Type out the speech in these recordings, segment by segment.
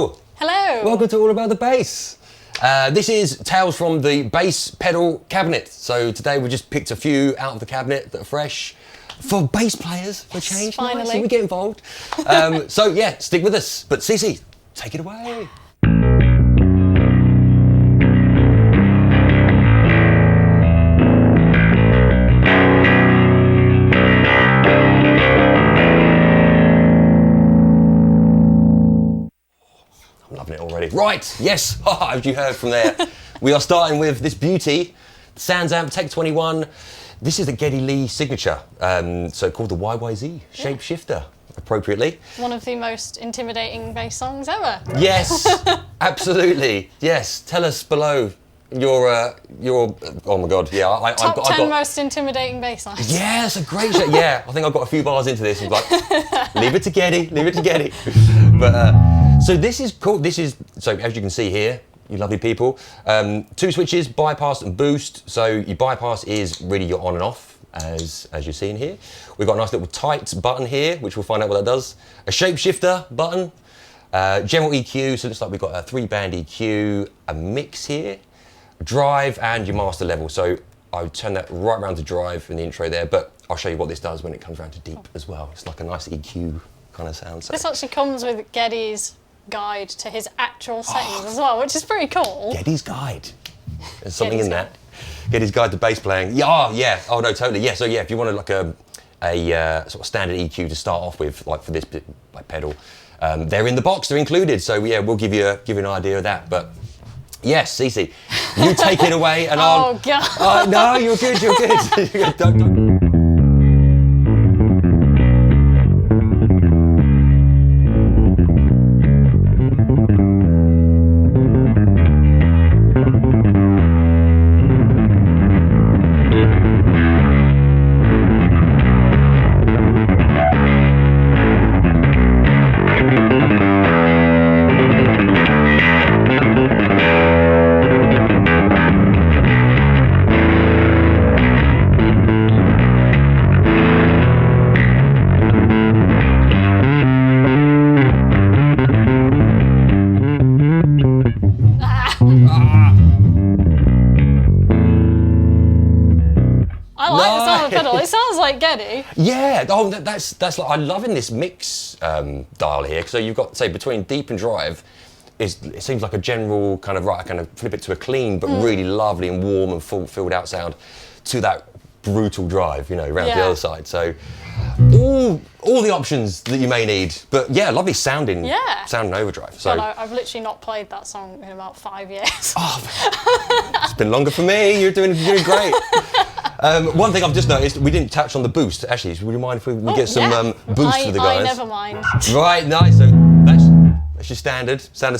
Hello! Hello! Welcome to All About the Bass. This is tales from the bass pedal cabinet. So today we just picked a few out of the cabinet that are fresh for bass players for change. Finally. Nice, we get involved. So yeah, stick with us. But Cece, take it away. I'm loving it already. Right, yes, as you heard from there, we are starting with this beauty, SansAmp Tech 21. This is the Geddy Lee signature, so called the YYZ Shape-Shifter, appropriately. One of the most intimidating bass songs ever. Yes, absolutely. Yes, tell us below your oh my God, yeah. Top I've 10 got, most intimidating bass lines. yeah, it's a great show. Yeah, I think I've got a few bars into this. And like, leave it to Geddy, leave it to Geddy. But so this is cool. This is, so as you can see here, you lovely people, 2 switches, bypass and boost. So your bypass is really your on and off, as you're seeing here. We've got a nice little tight button here, which we'll find out what that does. A shape-shifter button, general EQ. So it looks like we've got a 3-band EQ, a mix here, drive, and your master level. So I would turn that right around to drive in the intro there, but I'll show you what this does when it comes around to deep as well. It's like a nice EQ kind of sound. So. This actually comes with Geddy's guide to his actual settings as well, which is pretty cool. Geddy's guide. There's something Geddy's in that. Geddy's guide to bass playing. Yeah, oh, yeah. Oh no, totally. Yeah. So yeah, if you wanted like a sort of standard EQ to start off with, like for this like pedal, they're in the box. They're included. So yeah, we'll give you an idea of that. But yes, Cece, you take it away, and I'll. Oh God. No, you're good. You're good. don't. I like the sound of the pedal. It sounds like Geddy. Yeah, oh, that's like, I'm loving this mix dial here. So you've got, say, between deep and drive, it seems like a general kind of, right, I kind of flip it to a clean, but really lovely and warm and full filled out sound to that brutal drive, you know, around the other side. So all the options that you may need, but yeah, lovely sounding overdrive. So God, I've literally not played that song in about 5 years. Oh, it's been longer for me. You're doing great. One thing I've just noticed, we didn't touch on the boost. Actually, would you mind if we get some boost for the guys? I never mind. Right, nice. So that's your standard sound.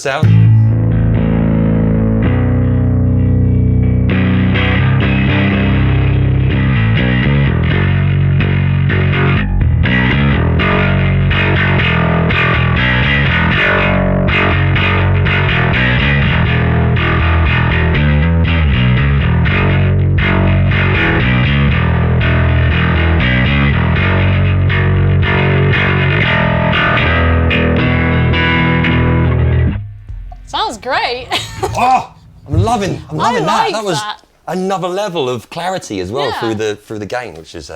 Sounds great. Oh, I'm loving that. like That was that. another level of clarity as well through the gain, which is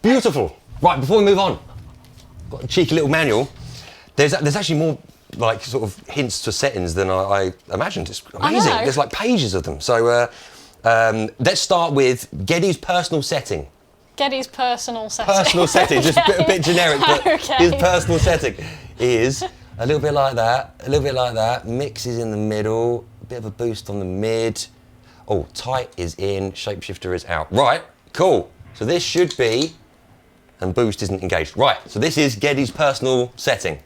beautiful. Right, before we move on, got a cheeky little manual. There's actually more like sort of hints to settings than I imagined. It's amazing. There's like pages of them. So let's start with Geddy's personal setting. Geddy's personal setting. Personal setting, just a bit generic, but his personal setting is a little bit like that, a little bit like that. Mix is in the middle, a bit of a boost on the mid. Oh, tight is in, shape-shifter is out. Right, cool. So this should be, and boost isn't engaged. Right, so this is Geddy's personal setting.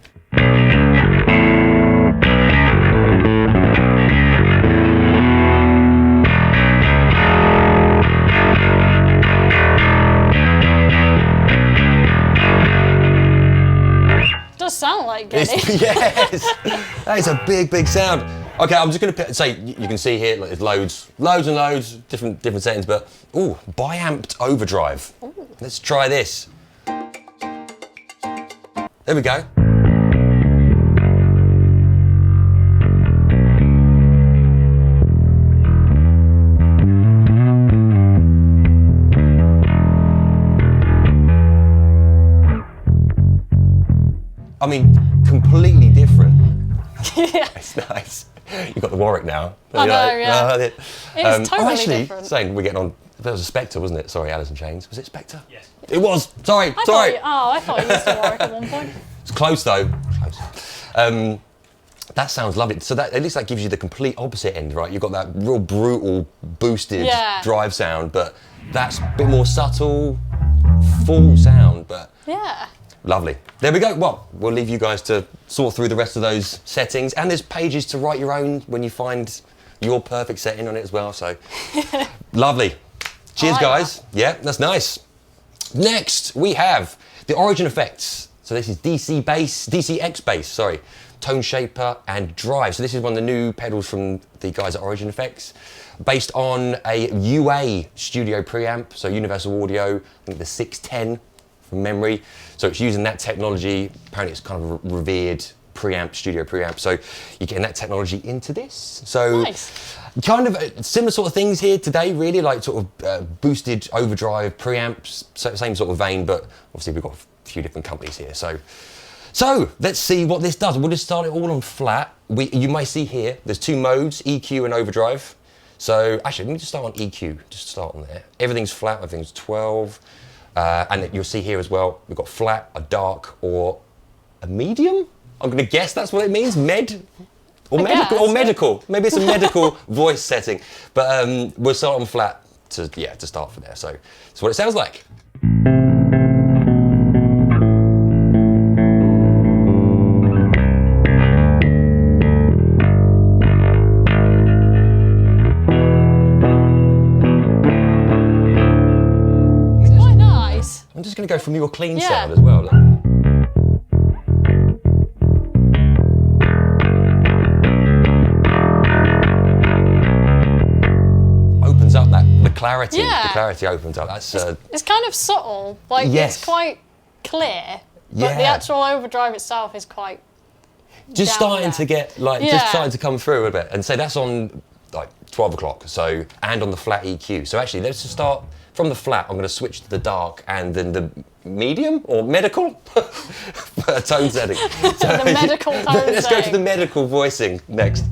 Sound like Geddy. Yes, that is a big sound. Okay, I'm just going to say, you can see here, there's loads and loads, different settings, but, ooh, bi-amped overdrive. Ooh. Let's try this. There we go. I mean, completely different. Yeah. It's nice. You've got the Warwick now. I know, yeah. It is totally actually, different. saying we're getting on. That was a Spectre, wasn't it? Sorry, Alice in Chains. Was it Spectre? Yes. It was. Sorry. I thought you used to Warwick at one point. It's close though. Close. That sounds lovely. So that at least that gives you the complete opposite end, right? You've got that real brutal, boosted drive sound, but that's a bit more subtle, full sound, but Yeah. lovely. There we go. Well, we'll leave you guys to sort through the rest of those settings, and there's pages to write your own when you find your perfect setting on it as well. So lovely. Cheers, like guys. Yeah, that's nice. Next, we have the Origin effects. So this is DCXBass, sorry, Tone Shaper and Drive. So this is one of the new pedals from the guys at Origin Effects, based on a UA studio preamp, so Universal Audio, I think the 610 from memory. So it's using that technology. Apparently it's kind of a revered preamp, studio preamp. So you're getting that technology into this. So Nice. kind of similar sort of things here today, really, like sort of boosted overdrive preamps, same sort of vein, but obviously we've got a few different companies here. So let's see what this does. We'll just start it all on flat. You may see here, there's two modes, EQ and overdrive. So actually, let me just start on EQ, just start on there. Everything's flat, everything's 12. And you'll see here as well, we've got flat, a dark, or a medium? I'm gonna guess that's what it means, or medical. Maybe it's a medical voice setting. But we'll start on flat to start from there. So that's what it sounds like. It's quite nice. I'm just gonna go from your clean Yeah. sound as well. Look. Opens up the clarity. Yeah. The clarity opens up. That's It's kind of subtle, like Yes. it's quite clear, but the Yeah. actual overdrive itself is quite just down starting there. to get like Yeah. just starting to come through a bit. And so that's on like 12 o'clock. So and on the flat EQ. So actually, let's just start from the flat. I'm going to switch to the dark and then the medium or medical tone setting. So the medical tone let's go to setting. the medical voicing next.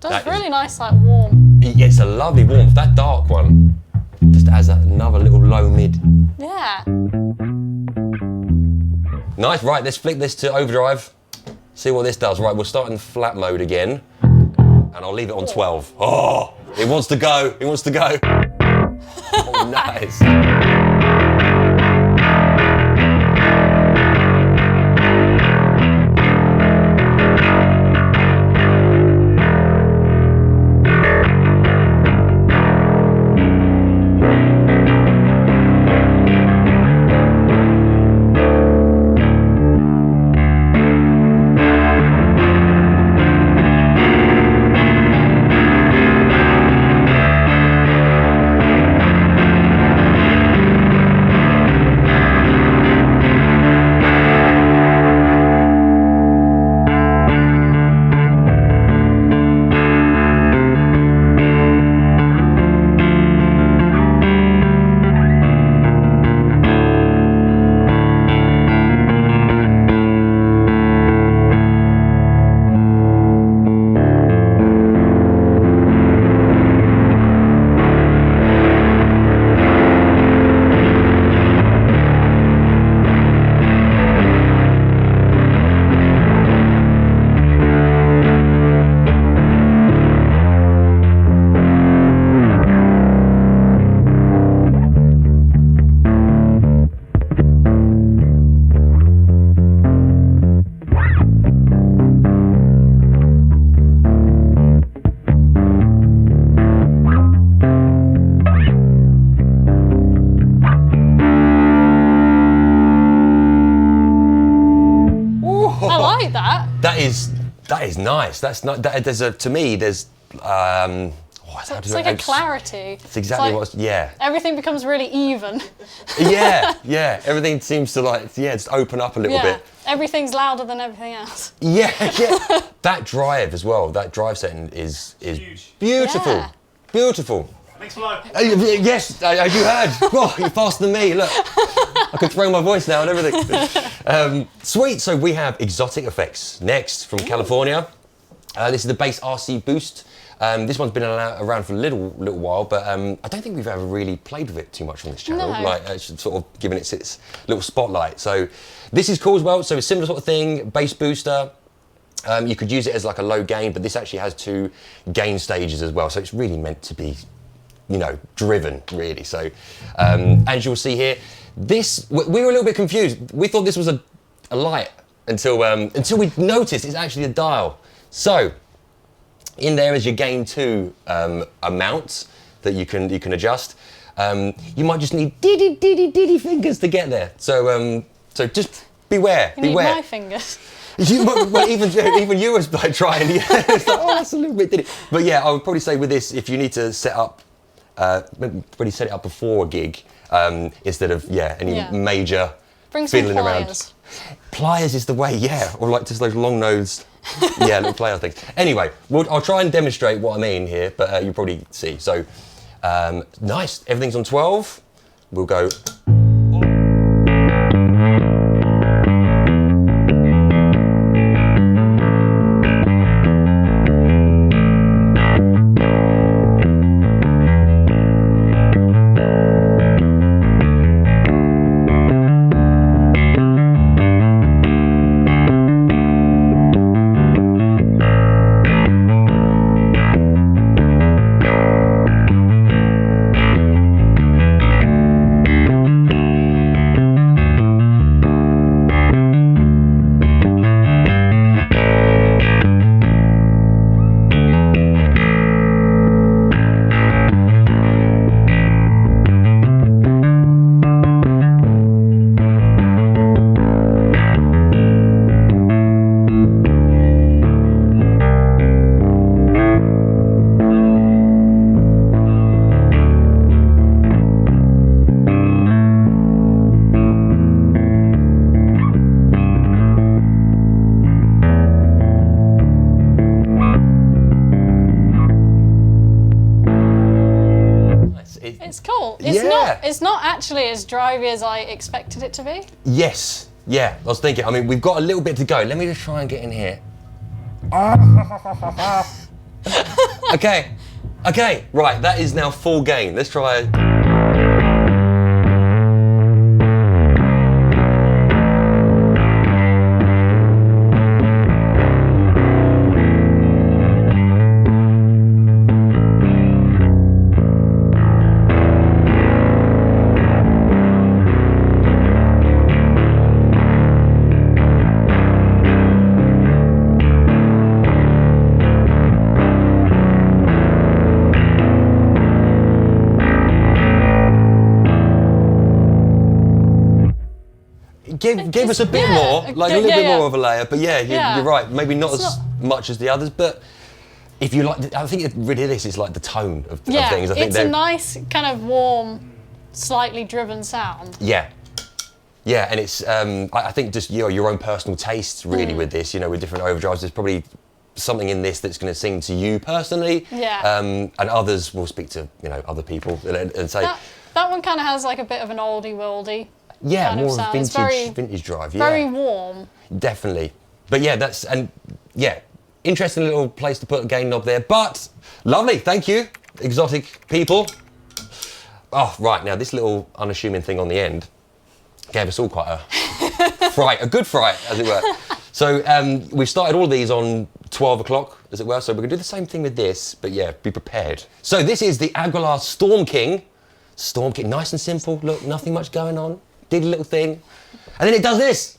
That's really nice, like warm. Yeah, it's a lovely warmth. That dark one just adds another little low mid. Yeah. Nice, right, let's flick this to overdrive. See what this does. Right, we'll start in flat mode again. And I'll leave it on 12. Oh, it wants to go, it wants to go. Oh, nice. I like that. That is nice. That's not. To me, there's It's like a clarity. It's exactly like yeah. Everything becomes really even. yeah. Everything seems to just open up a little bit. Everything's louder than everything else. Yeah. That drive as well, that drive setting is huge. Beautiful. Yeah. Beautiful. Next flow. Yes, as you heard. Oh, you're faster than me, look. I can throw my voice now and everything. Sweet, so we have Xotic effects next from California. This is the bass RC Boost. This one's been around for a little while, but I don't think we've ever really played with it too much on this channel. No. Like, it's sort of given it its little spotlight. So this is cool as well. So a similar sort of thing, bass booster. You could use it as like a low gain, but this actually has 2 gain stages as well. So it's really meant to be, driven really. So as you'll see here, we were a little bit confused. We thought this was a light until we noticed it's actually a dial. So in there is your gain 2 amounts that you can adjust. You might just need diddy fingers to get there. So just beware. You need my fingers. Well, even you was like trying. It's like, that's a little bit diddy. But yeah, I would probably say with this, if you need to set up, probably set it up before a gig instead of any major Bring some fiddling pliers. around. Pliers is the way, or like just those long nosed. Little player things. Anyway, I'll try and demonstrate what I mean here, but you'll probably see. So, nice. Everything's on 12. We'll go. It's not actually as drivey as I expected it to be. Yes. Yeah, I was thinking. I mean, we've got a little bit to go. Let me just try and get in here. Okay. Right, that is now full gain. Let's try. Give us a bit more, like a little bit more of a layer. But you're right. Maybe not as much as the others, but if you like, I think really this is like the tone of things. I think it's a nice kind of warm, slightly driven sound. Yeah, and it's I think just your own personal taste really with this. With different overdrives, there's probably something in this that's going to sing to you personally. And others will speak to other people and say that one kind of has like a bit of an oldie worldy. Yeah, kind more of sound. vintage drive. Yeah, very warm. Definitely, but interesting little place to put a gain knob there. But lovely, thank you, Xotic people. Oh, right now this little unassuming thing on the end gave us all quite a fright, a good fright, as it were. So we've started all of these on 12 o'clock, as it were. So we're gonna do the same thing with this, but be prepared. So this is the Aguilar Storm King. Nice and simple. Look, nothing much going on. Did a little thing, and then it does this.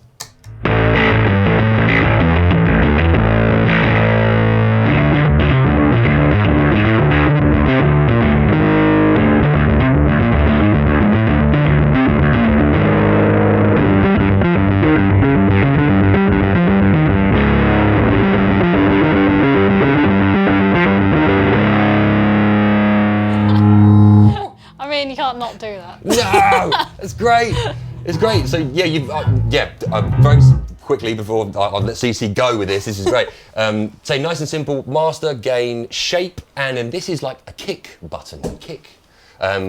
mean, you can't not do that. No, it's great. It's great. So yeah, very quickly before I let CC go with this. This is great. Say nice and simple: master, gain, shape, and then this is like a kick button,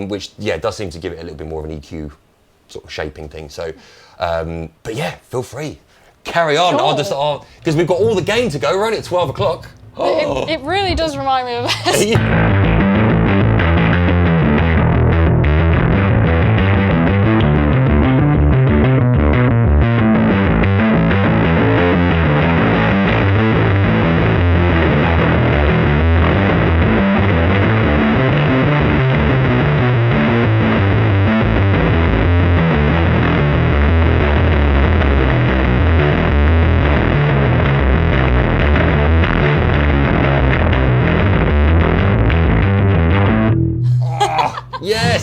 which does seem to give it a little bit more of an EQ sort of shaping thing. So, but yeah, feel free, carry on. Sure. I'll because we've got all the game to go. We're only at 12 o'clock. Oh. It really does remind me of this. Yes!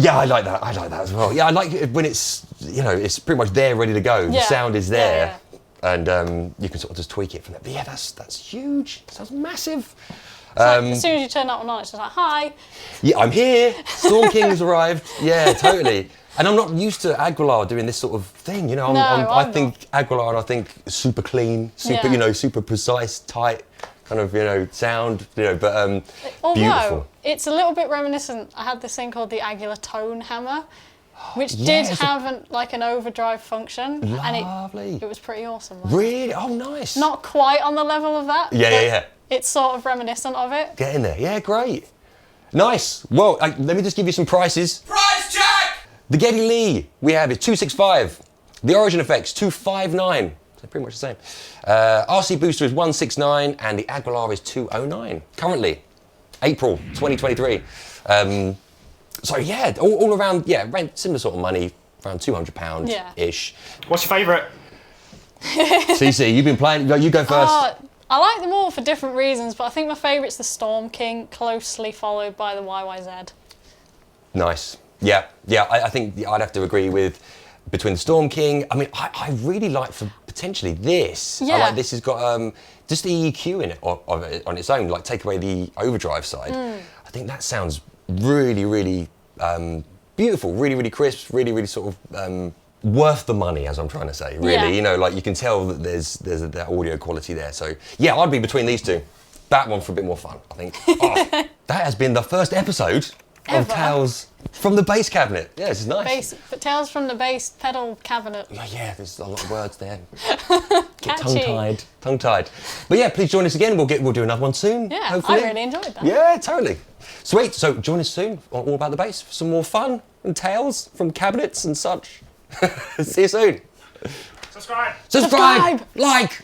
Yeah, I like that. I like that as well. Yeah, I like it when it's, it's pretty much there, ready to go. Yeah. The sound is there, yeah. And you can sort of just tweak it from there. But yeah, that's huge. Sounds massive. As soon as you turn that one on, it's just like, hi. Yeah, I'm here. Storm King's arrived. Yeah, totally. And I'm not used to Aguilar doing this sort of thing. I think Aguilar, and I think super clean, super precise, tight. Kind of, sound, but beautiful. It's a little bit reminiscent. I had this thing called the Aguilar tone hammer, which did have an overdrive function. Lovely. And it was pretty awesome. Really? Oh, nice. Not quite on the level of that. Yeah. It's sort of reminiscent of it. Get in there. Yeah, great. Nice. Well, let me just give you some prices. Price check! The Geddy Lee we have is 265. The Origin Effects 259. So pretty much the same. RC Booster is 169 and the Aguilar is 209. Currently, April 2023. So yeah, all around, similar sort of money, around £200-ish. What's your favourite? CC, you've been playing, you go first. I like them all for different reasons, but I think my favourite's the Storm King, closely followed by the YYZ. Nice. Yeah, I think I'd have to agree with between the Storm King. I mean, I really like for potentially this. Yeah. I like this has got just the EQ in it on its own, like take away the overdrive side. I think that sounds really, really beautiful, really, really crisp, really, really sort of worth the money, as I'm trying to say, really. Yeah. You can tell that there's that audio quality there. So yeah, I'd be between these two. That one for a bit more fun, I think. That has been the first episode of Tales from the Bass Cabinet. Yeah, this is nice. But Tales from the Bass pedal cabinet. Yeah, there's a lot of words there. Catchy. Tongue-tied. But yeah, please join us again. We'll do another one soon. Yeah, hopefully. I really enjoyed that. Yeah, totally. Sweet. So join us soon on All About the Bass for some more fun and tales from cabinets and such. See you soon. Subscribe. Like.